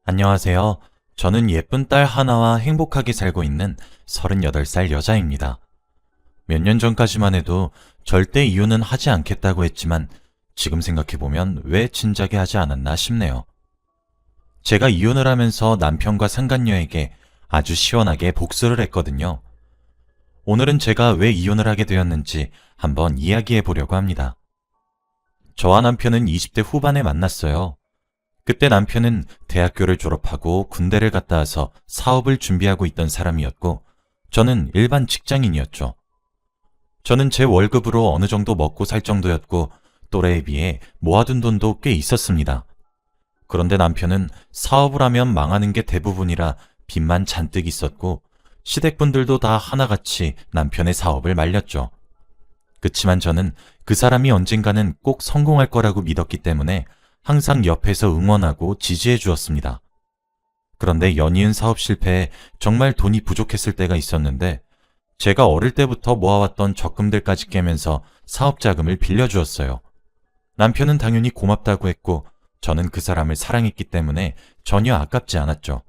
안녕하세요. 저는 예쁜 딸 하나와 행복하게 살고 있는 38살 여자입니다. 몇 년 전까지만 해도 절대 이혼은 하지 않겠다고 했지만 지금 생각해보면 왜 진작에 하지 않았나 싶네요. 제가 이혼을 하면서 남편과 상간녀에게 아주 시원하게 복수를 했거든요. 오늘은 제가 왜 이혼을 하게 되었는지 한번 이야기해 보려고 합니다. 저와 남편은 20대 후반에 만났어요. 그때 남편은 대학교를 졸업하고 군대를 갔다 와서 사업을 준비하고 있던 사람이었고, 저는 일반 직장인이었죠. 저는 제 월급으로 어느 정도 먹고 살 정도였고, 또래에 비해 모아둔 돈도 꽤 있었습니다. 그런데 남편은 사업을 하면 망하는 게 대부분이라 빚만 잔뜩 있었고, 시댁분들도 다 하나같이 남편의 사업을 말렸죠. 그치만 저는 그 사람이 언젠가는 꼭 성공할 거라고 믿었기 때문에 항상 옆에서 응원하고 지지해 주었습니다. 그런데 연이은 사업 실패에 정말 돈이 부족했을 때가 있었는데 제가 어릴 때부터 모아왔던 적금들까지 깨면서 사업 자금을 빌려주었어요. 남편은 당연히 고맙다고 했고 저는 그 사람을 사랑했기 때문에 전혀 아깝지 않았죠.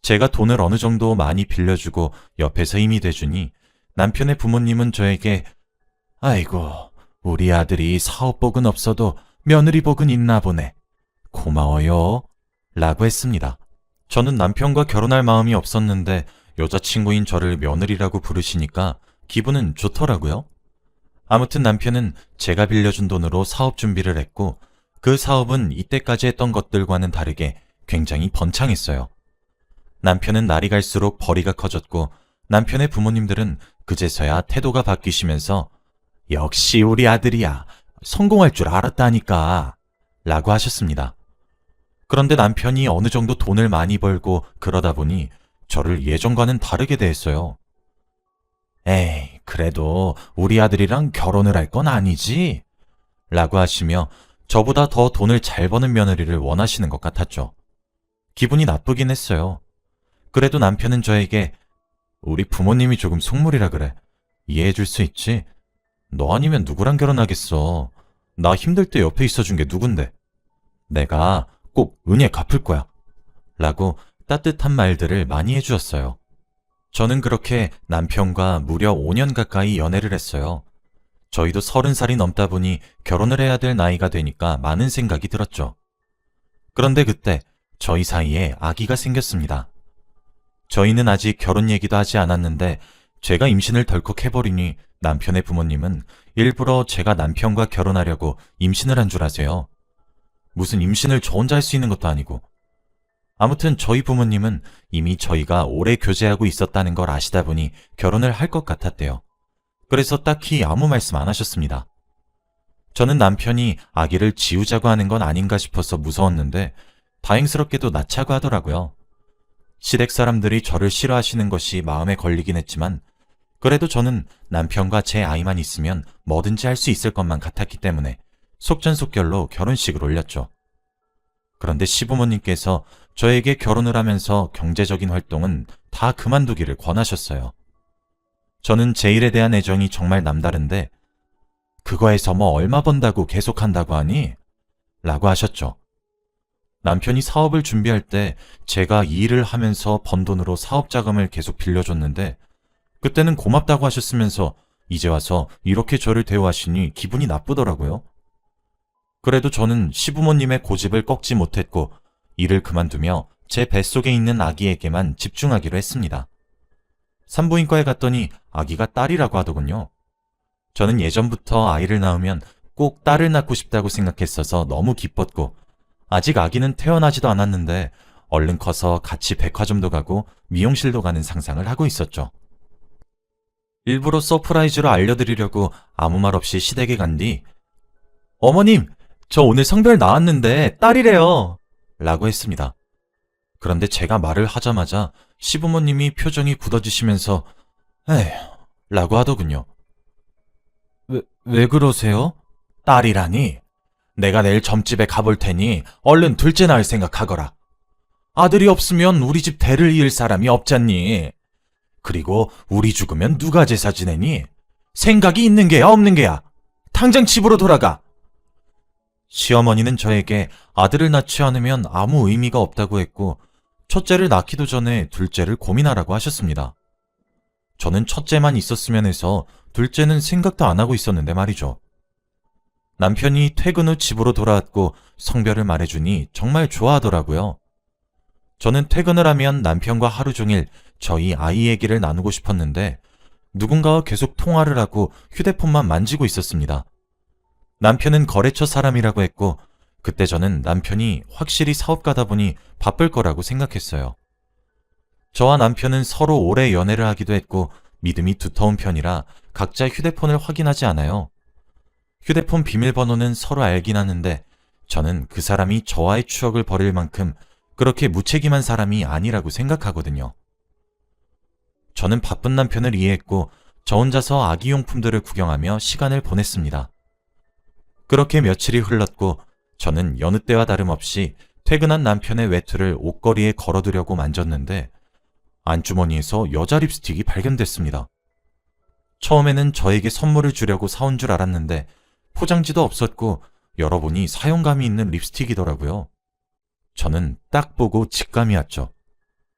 제가 돈을 어느 정도 많이 빌려주고 옆에서 힘이 돼주니 남편의 부모님은 저에게 아이고, 우리 아들이 사업복은 없어도 며느리복은 있나 보네. 고마워요. 라고 했습니다. 저는 남편과 결혼할 마음이 없었는데 여자친구인 저를 며느리라고 부르시니까 기분은 좋더라고요. 아무튼 남편은 제가 빌려준 돈으로 사업 준비를 했고 그 사업은 이때까지 했던 것들과는 다르게 굉장히 번창했어요. 남편은 날이 갈수록 벌이가 커졌고 남편의 부모님들은 그제서야 태도가 바뀌시면서 역시 우리 아들이야. 성공할 줄 알았다니까. 라고 하셨습니다. 그런데 남편이 어느 정도 돈을 많이 벌고 그러다 보니 저를 예전과는 다르게 대했어요. 에이, 그래도 우리 아들이랑 결혼을 할 건 아니지? 라고 하시며 저보다 더 돈을 잘 버는 며느리를 원하시는 것 같았죠. 기분이 나쁘긴 했어요. 그래도 남편은 저에게 우리 부모님이 조금 속물이라 그래. 이해해 줄 수 있지? 너 아니면 누구랑 결혼하겠어. 나 힘들 때 옆에 있어준 게 누군데. 내가 꼭 은혜 갚을 거야. 라고 따뜻한 말들을 많이 해주었어요. 저는 그렇게 남편과 무려 5년 가까이 연애를 했어요. 저희도 30살이 넘다 보니 결혼을 해야 될 나이가 되니까 많은 생각이 들었죠. 그런데 그때 저희 사이에 아기가 생겼습니다. 저희는 아직 결혼 얘기도 하지 않았는데 제가 임신을 덜컥 해버리니 남편의 부모님은 일부러 제가 남편과 결혼하려고 임신을 한 줄 아세요. 무슨 임신을 저 혼자 할 수 있는 것도 아니고. 아무튼 저희 부모님은 이미 저희가 오래 교제하고 있었다는 걸 아시다 보니 결혼을 할 것 같았대요. 그래서 딱히 아무 말씀 안 하셨습니다. 저는 남편이 아기를 지우자고 하는 건 아닌가 싶어서 무서웠는데 다행스럽게도 낳자고 하더라고요. 시댁 사람들이 저를 싫어하시는 것이 마음에 걸리긴 했지만 그래도 저는 남편과 제 아이만 있으면 뭐든지 할 수 있을 것만 같았기 때문에 속전속결로 결혼식을 올렸죠. 그런데 시부모님께서 저에게 결혼을 하면서 경제적인 활동은 다 그만두기를 권하셨어요. 저는 제 일에 대한 애정이 정말 남다른데 그거에서 뭐 얼마 번다고 계속한다고 하니? 라고 하셨죠. 남편이 사업을 준비할 때 제가 이 일을 하면서 번 돈으로 사업 자금을 계속 빌려줬는데 그때는 고맙다고 하셨으면서 이제 와서 이렇게 저를 대우하시니 기분이 나쁘더라고요. 그래도 저는 시부모님의 고집을 꺾지 못했고 일을 그만두며 제 뱃속에 있는 아기에게만 집중하기로 했습니다. 산부인과에 갔더니 아기가 딸이라고 하더군요. 저는 예전부터 아이를 낳으면 꼭 딸을 낳고 싶다고 생각했어서 너무 기뻤고 아직 아기는 태어나지도 않았는데 얼른 커서 같이 백화점도 가고 미용실도 가는 상상을 하고 있었죠. 일부러 서프라이즈로 알려드리려고 아무 말 없이 시댁에 간 뒤 어머님, 저 오늘 성별 나왔는데 딸이래요. 라고 했습니다. 그런데 제가 말을 하자마자 시부모님이 표정이 굳어지시면서 에휴 라고 하더군요. 왜 그러세요? 딸이라니? 내가 내일 점집에 가볼 테니 얼른 둘째 낳을 생각하거라. 아들이 없으면 우리 집 대를 이을 사람이 없잖니. 그리고 우리 죽으면 누가 제사 지내니? 생각이 있는 게야 없는 게야? 당장 집으로 돌아가. 시어머니는 저에게 아들을 낳지 않으면 아무 의미가 없다고 했고, 첫째를 낳기도 전에 둘째를 고민하라고 하셨습니다. 저는 첫째만 있었으면 해서 둘째는 생각도 안 하고 있었는데 말이죠. 남편이 퇴근 후 집으로 돌아왔고 성별을 말해주니 정말 좋아하더라고요. 저는 퇴근을 하면 남편과 하루 종일 저희 아이 얘기를 나누고 싶었는데 누군가와 계속 통화를 하고 휴대폰만 만지고 있었습니다. 남편은 거래처 사람이라고 했고 그때 저는 남편이 확실히 사업가다 보니 바쁠 거라고 생각했어요. 저와 남편은 서로 오래 연애를 하기도 했고 믿음이 두터운 편이라 각자 휴대폰을 확인하지 않아요. 휴대폰 비밀번호는 서로 알긴 하는데 저는 그 사람이 저와의 추억을 버릴 만큼 그렇게 무책임한 사람이 아니라고 생각하거든요. 저는 바쁜 남편을 이해했고 저 혼자서 아기용품들을 구경하며 시간을 보냈습니다. 그렇게 며칠이 흘렀고 저는 여느 때와 다름없이 퇴근한 남편의 외투를 옷걸이에 걸어두려고 만졌는데 안주머니에서 여자 립스틱이 발견됐습니다. 처음에는 저에게 선물을 주려고 사온 줄 알았는데 포장지도 없었고 열어보니 사용감이 있는 립스틱이더라고요. 저는 딱 보고 직감이 왔죠.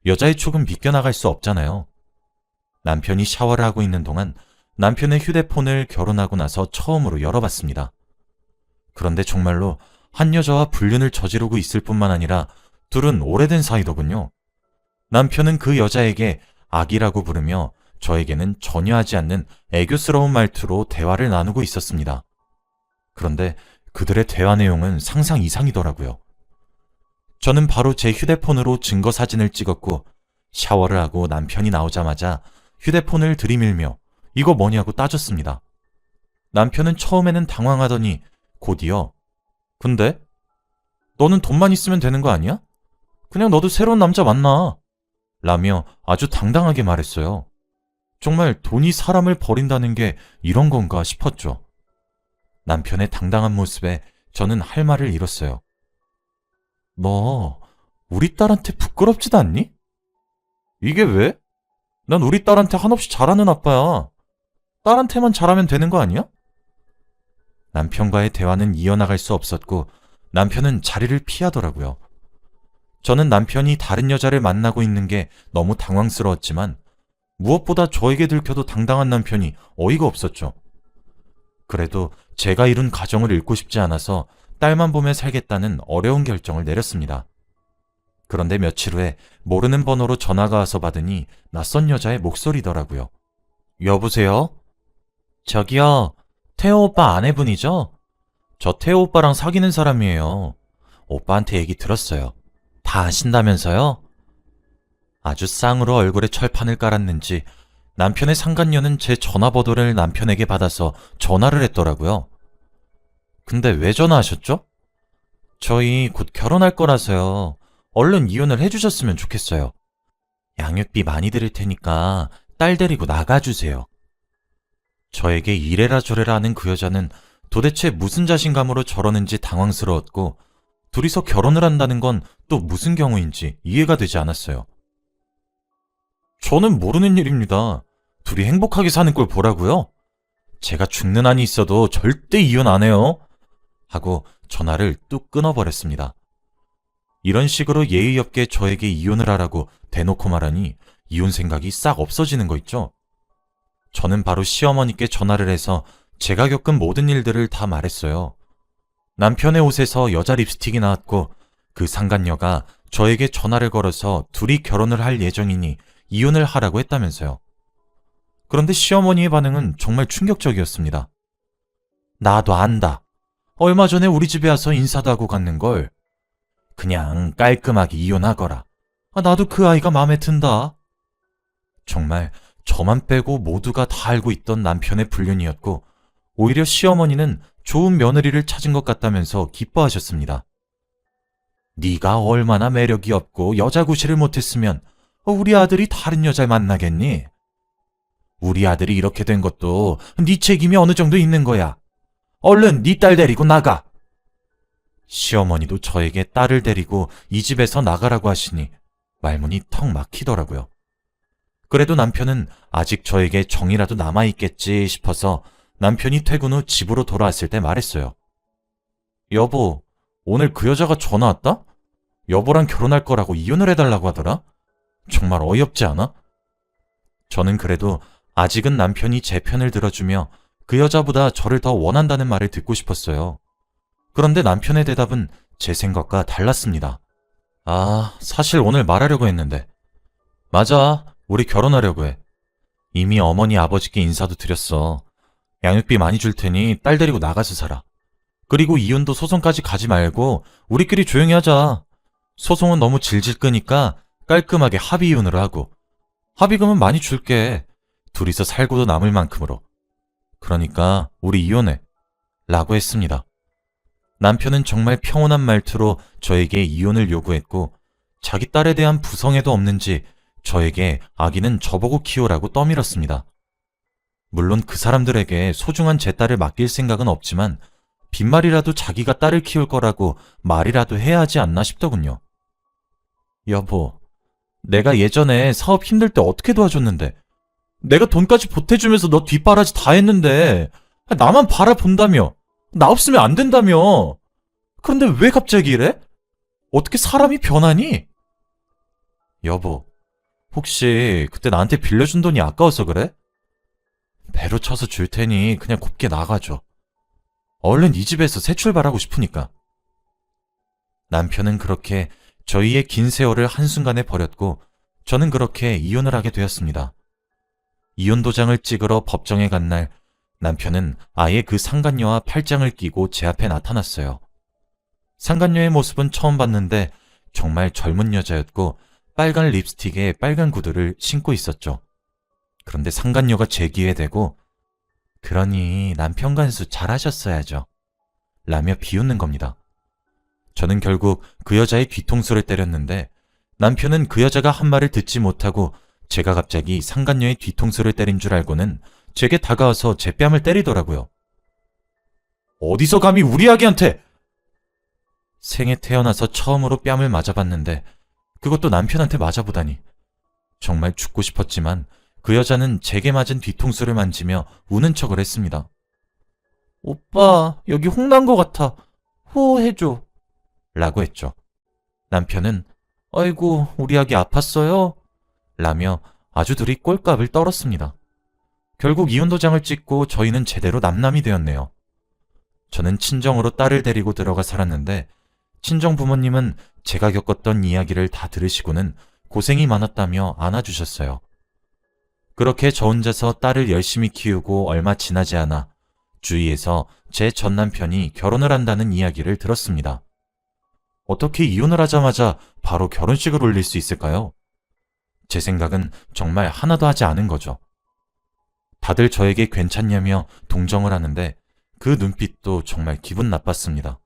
여자의 촉은 비껴나갈 수 없잖아요. 남편이 샤워를 하고 있는 동안 남편의 휴대폰을 결혼하고 나서 처음으로 열어봤습니다. 그런데 정말로 한 여자와 불륜을 저지르고 있을 뿐만 아니라 둘은 오래된 사이더군요. 남편은 그 여자에게 아기라고 부르며 저에게는 전혀 하지 않는 애교스러운 말투로 대화를 나누고 있었습니다. 그런데 그들의 대화 내용은 상상 이상이더라고요. 저는 바로 제 휴대폰으로 증거 사진을 찍었고 샤워를 하고 남편이 나오자마자 휴대폰을 들이밀며 이거 뭐냐고 따졌습니다. 남편은 처음에는 당황하더니 곧이어 근데? 너는 돈만 있으면 되는 거 아니야? 그냥 너도 새로운 남자 만나. 라며 아주 당당하게 말했어요. 정말 돈이 사람을 버린다는 게 이런 건가 싶었죠. 남편의 당당한 모습에 저는 할 말을 잃었어요. 너 우리 딸한테 부끄럽지도 않니? 이게 왜? 난 우리 딸한테 한없이 잘하는 아빠야. 딸한테만 잘하면 되는 거 아니야? 남편과의 대화는 이어나갈 수 없었고 남편은 자리를 피하더라고요. 저는 남편이 다른 여자를 만나고 있는 게 너무 당황스러웠지만 무엇보다 저에게 들켜도 당당한 남편이 어이가 없었죠. 그래도 제가 이룬 가정을 잃고 싶지 않아서 딸만 보며 살겠다는 어려운 결정을 내렸습니다. 그런데 며칠 후에 모르는 번호로 전화가 와서 받으니 낯선 여자의 목소리더라고요. 여보세요? 저기요, 태호 오빠 아내분이죠? 저 태호 오빠랑 사귀는 사람이에요. 오빠한테 얘기 들었어요. 다 아신다면서요? 아주 쌍으로 얼굴에 철판을 깔았는지 남편의 상간녀는 제 전화번호를 남편에게 받아서 전화를 했더라고요. 근데 왜 전화하셨죠? 저희 곧 결혼할 거라서요. 얼른 이혼을 해주셨으면 좋겠어요. 양육비 많이 드릴 테니까 딸 데리고 나가주세요. 저에게 이래라 저래라 하는 그 여자는 도대체 무슨 자신감으로 저러는지 당황스러웠고 둘이서 결혼을 한다는 건 또 무슨 경우인지 이해가 되지 않았어요. 저는 모르는 일입니다. 둘이 행복하게 사는 걸 보라고요? 제가 죽는 한이 있어도 절대 이혼 안 해요. 하고 전화를 뚝 끊어버렸습니다. 이런 식으로 예의 없게 저에게 이혼을 하라고 대놓고 말하니 이혼 생각이 싹 없어지는 거 있죠? 저는 바로 시어머니께 전화를 해서 제가 겪은 모든 일들을 다 말했어요. 남편의 옷에서 여자 립스틱이 나왔고 그 상간녀가 저에게 전화를 걸어서 둘이 결혼을 할 예정이니 이혼을 하라고 했다면서요. 그런데 시어머니의 반응은 정말 충격적이었습니다. 나도 안다. 얼마 전에 우리 집에 와서 인사도 하고 갔는걸. 그냥 깔끔하게 이혼하거라. 나도 그 아이가 마음에 든다. 정말 저만 빼고 모두가 다 알고 있던 남편의 불륜이었고 오히려 시어머니는 좋은 며느리를 찾은 것 같다면서 기뻐하셨습니다. 네가 얼마나 매력이 없고 여자 구실을 못했으면 우리 아들이 다른 여자를 만나겠니? 우리 아들이 이렇게 된 것도 네 책임이 어느 정도 있는 거야. 얼른 네 딸 데리고 나가. 시어머니도 저에게 딸을 데리고 이 집에서 나가라고 하시니 말문이 턱 막히더라고요. 그래도 남편은 아직 저에게 정이라도 남아있겠지 싶어서 남편이 퇴근 후 집으로 돌아왔을 때 말했어요. 여보, 오늘 그 여자가 전화 왔다? 여보랑 결혼할 거라고 이혼을 해달라고 하더라? 정말 어이없지 않아? 저는 그래도 아직은 남편이 제 편을 들어주며 그 여자보다 저를 더 원한다는 말을 듣고 싶었어요. 그런데 남편의 대답은 제 생각과 달랐습니다. 아, 사실 오늘 말하려고 했는데. 맞아, 우리 결혼하려고 해. 이미 어머니 아버지께 인사도 드렸어. 양육비 많이 줄 테니 딸 데리고 나가서 살아. 그리고 이혼도 소송까지 가지 말고 우리끼리 조용히 하자. 소송은 너무 질질 끄니까 깔끔하게 합의 이혼으로 하고. 합의금은 많이 줄게. 둘이서 살고도 남을 만큼으로. 그러니까 우리 이혼해. 라고 했습니다. 남편은 정말 평온한 말투로 저에게 이혼을 요구했고 자기 딸에 대한 부성애도 없는지 저에게 아기는 저보고 키우라고 떠밀었습니다. 물론 그 사람들에게 소중한 제 딸을 맡길 생각은 없지만 빈말이라도 자기가 딸을 키울 거라고 말이라도 해야 하지 않나 싶더군요. 여보, 내가 예전에 사업 힘들 때 어떻게 도와줬는데 내가 돈까지 보태주면서 너 뒷바라지 다 했는데 나만 바라본다며 나 없으면 안 된다며 그런데 왜 갑자기 이래? 어떻게 사람이 변하니? 여보, 혹시 그때 나한테 빌려준 돈이 아까워서 그래? 배로 쳐서 줄 테니 그냥 곱게 나가줘. 얼른 이 집에서 새 출발하고 싶으니까. 남편은 그렇게 저희의 긴 세월을 한순간에 버렸고 저는 그렇게 이혼을 하게 되었습니다. 이혼 도장을 찍으러 법정에 간 날 남편은 아예 그 상간녀와 팔짱을 끼고 제 앞에 나타났어요. 상간녀의 모습은 처음 봤는데 정말 젊은 여자였고 빨간 립스틱에 빨간 구두를 신고 있었죠. 그런데 상간녀가 제 귀에 대고 그러니 남편 간수 잘하셨어야죠. 라며 비웃는 겁니다. 저는 결국 그 여자의 뒤통수를 때렸는데 남편은 그 여자가 한 말을 듣지 못하고 제가 갑자기 상간녀의 뒤통수를 때린 줄 알고는 제게 다가와서 제 뺨을 때리더라고요. 어디서 감히 우리 아기한테! 생에 태어나서 처음으로 뺨을 맞아봤는데 그것도 남편한테 맞아보다니. 정말 죽고 싶었지만 그 여자는 제게 맞은 뒤통수를 만지며 우는 척을 했습니다. 오빠, 여기 홍난 것 같아. 호호해줘. 라고 했죠. 남편은 아이고, 우리 아기 아팠어요? 라며 아주 둘이 꼴값을 떨었습니다. 결국 이혼 도장을 찍고 저희는 제대로 남남이 되었네요. 저는 친정으로 딸을 데리고 들어가 살았는데 친정 부모님은 제가 겪었던 이야기를 다 들으시고는 고생이 많았다며 안아주셨어요. 그렇게 저 혼자서 딸을 열심히 키우고 얼마 지나지 않아 주위에서 제 전 남편이 결혼을 한다는 이야기를 들었습니다. 어떻게 이혼을 하자마자 바로 결혼식을 올릴 수 있을까요? 제 생각은 정말 하나도 하지 않은 거죠. 다들 저에게 괜찮냐며 동정을 하는데 그 눈빛도 정말 기분 나빴습니다.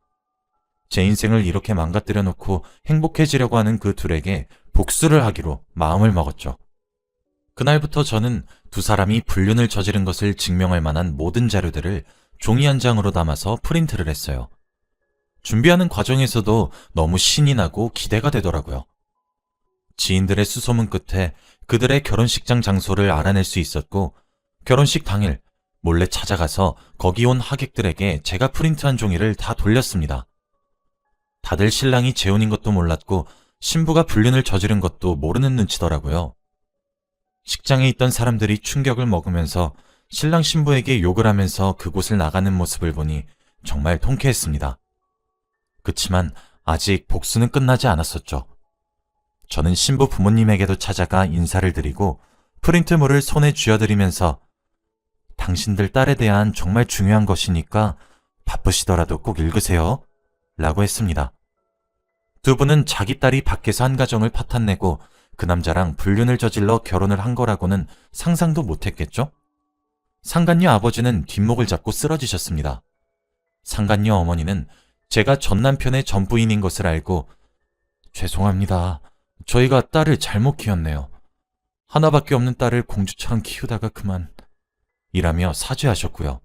제 인생을 이렇게 망가뜨려 놓고 행복해지려고 하는 그 둘에게 복수를 하기로 마음을 먹었죠. 그날부터 저는 두 사람이 불륜을 저지른 것을 증명할 만한 모든 자료들을 종이 한 장으로 담아서 프린트를 했어요. 준비하는 과정에서도 너무 신이 나고 기대가 되더라고요. 지인들의 수소문 끝에 그들의 결혼식장 장소를 알아낼 수 있었고 결혼식 당일 몰래 찾아가서 거기 온 하객들에게 제가 프린트한 종이를 다 돌렸습니다. 다들 신랑이 재혼인 것도 몰랐고 신부가 불륜을 저지른 것도 모르는 눈치더라고요. 식장에 있던 사람들이 충격을 먹으면서 신랑 신부에게 욕을 하면서 그곳을 나가는 모습을 보니 정말 통쾌했습니다. 그치만 아직 복수는 끝나지 않았었죠. 저는 신부 부모님에게도 찾아가 인사를 드리고 프린트물을 손에 쥐어드리면서 당신들 딸에 대한 정말 중요한 것이니까 바쁘시더라도 꼭 읽으세요. 라고 했습니다. 두 분은 자기 딸이 밖에서 한 가정을 파탄내고 그 남자랑 불륜을 저질러 결혼을 한 거라고는 상상도 못했겠죠? 상간녀 아버지는 뒷목을 잡고 쓰러지셨습니다. 상간녀 어머니는 제가 전 남편의 전부인인 것을 알고 죄송합니다. 저희가 딸을 잘못 키웠네요. 하나밖에 없는 딸을 공주처럼 키우다가 그만 이라며 사죄하셨고요.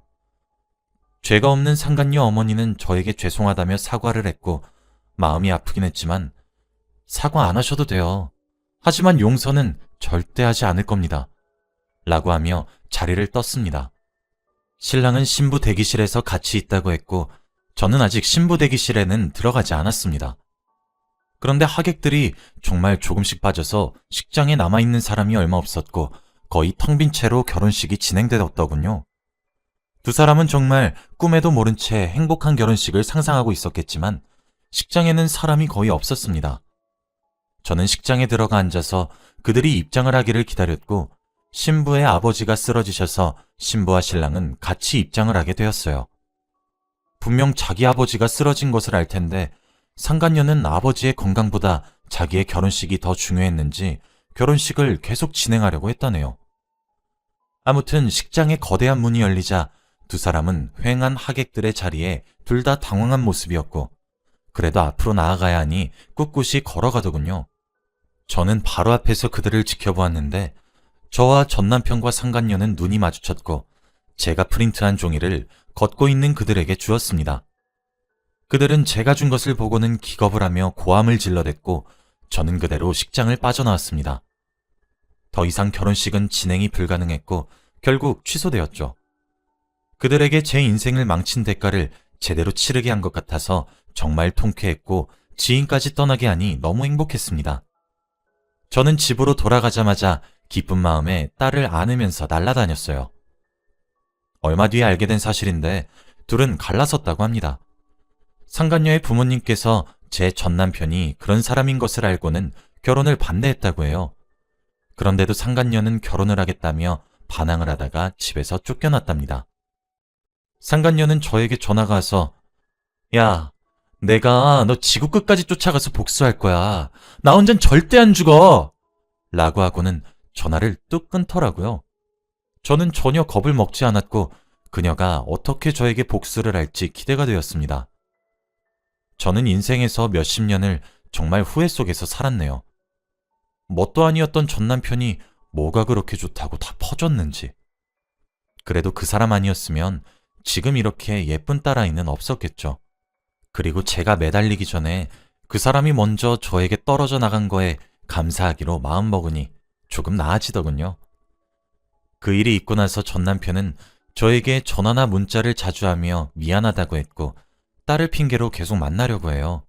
죄가 없는 상간녀 어머니는 저에게 죄송하다며 사과를 했고 마음이 아프긴 했지만 사과 안 하셔도 돼요. 하지만 용서는 절대 하지 않을 겁니다. 라고 하며 자리를 떴습니다. 신랑은 신부 대기실에서 같이 있다고 했고 저는 아직 신부 대기실에는 들어가지 않았습니다. 그런데 하객들이 정말 조금씩 빠져서 식장에 남아있는 사람이 얼마 없었고 거의 텅 빈 채로 결혼식이 진행되었더군요. 두 사람은 정말 꿈에도 모른 채 행복한 결혼식을 상상하고 있었겠지만 식장에는 사람이 거의 없었습니다. 저는 식장에 들어가 앉아서 그들이 입장을 하기를 기다렸고 신부의 아버지가 쓰러지셔서 신부와 신랑은 같이 입장을 하게 되었어요. 분명 자기 아버지가 쓰러진 것을 알 텐데 상간녀는 아버지의 건강보다 자기의 결혼식이 더 중요했는지 결혼식을 계속 진행하려고 했다네요. 아무튼 식장에 거대한 문이 열리자 두 사람은 휑한 하객들의 자리에 둘 다 당황한 모습이었고 그래도 앞으로 나아가야 하니 꿋꿋이 걸어가더군요. 저는 바로 앞에서 그들을 지켜보았는데 저와 전남편과 상간녀는 눈이 마주쳤고 제가 프린트한 종이를 걷고 있는 그들에게 주었습니다. 그들은 제가 준 것을 보고는 기겁을 하며 고함을 질러댔고 저는 그대로 식장을 빠져나왔습니다. 더 이상 결혼식은 진행이 불가능했고 결국 취소되었죠. 그들에게 제 인생을 망친 대가를 제대로 치르게 한 것 같아서 정말 통쾌했고 지인까지 떠나게 하니 너무 행복했습니다. 저는 집으로 돌아가자마자 기쁜 마음에 딸을 안으면서 날아다녔어요. 얼마 뒤에 알게 된 사실인데 둘은 갈라섰다고 합니다. 상간녀의 부모님께서 제 전남편이 그런 사람인 것을 알고는 결혼을 반대했다고 해요. 그런데도 상간녀는 결혼을 하겠다며 반항을 하다가 집에서 쫓겨났답니다. 상간녀는 저에게 전화가 와서 야, 내가 너 지구 끝까지 쫓아가서 복수할 거야. 나 혼잔 절대 안 죽어! 라고 하고는 전화를 뚝 끊더라고요. 저는 전혀 겁을 먹지 않았고 그녀가 어떻게 저에게 복수를 할지 기대가 되었습니다. 저는 인생에서 몇십 년을 정말 후회 속에서 살았네요. 뭣도 아니었던 전 남편이 뭐가 그렇게 좋다고 다 퍼졌는지. 그래도 그 사람 아니었으면 지금 이렇게 예쁜 딸아이는 없었겠죠. 그리고 제가 매달리기 전에 그 사람이 먼저 저에게 떨어져 나간 거에 감사하기로 마음먹으니 조금 나아지더군요. 그 일이 있고 나서 전 남편은 저에게 전화나 문자를 자주 하며 미안하다고 했고 딸을 핑계로 계속 만나려고 해요.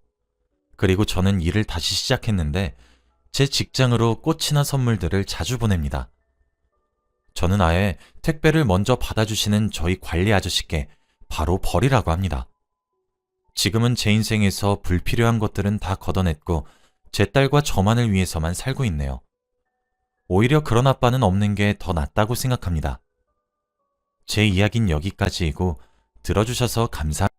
그리고 저는 일을 다시 시작했는데 제 직장으로 꽃이나 선물들을 자주 보냅니다. 저는 아예 택배를 먼저 받아주시는 저희 관리 아저씨께 바로 버리라고 합니다. 지금은 제 인생에서 불필요한 것들은 다 걷어냈고 제 딸과 저만을 위해서만 살고 있네요. 오히려 그런 아빠는 없는 게 더 낫다고 생각합니다. 제 이야기는 여기까지이고 들어주셔서 감사합니다.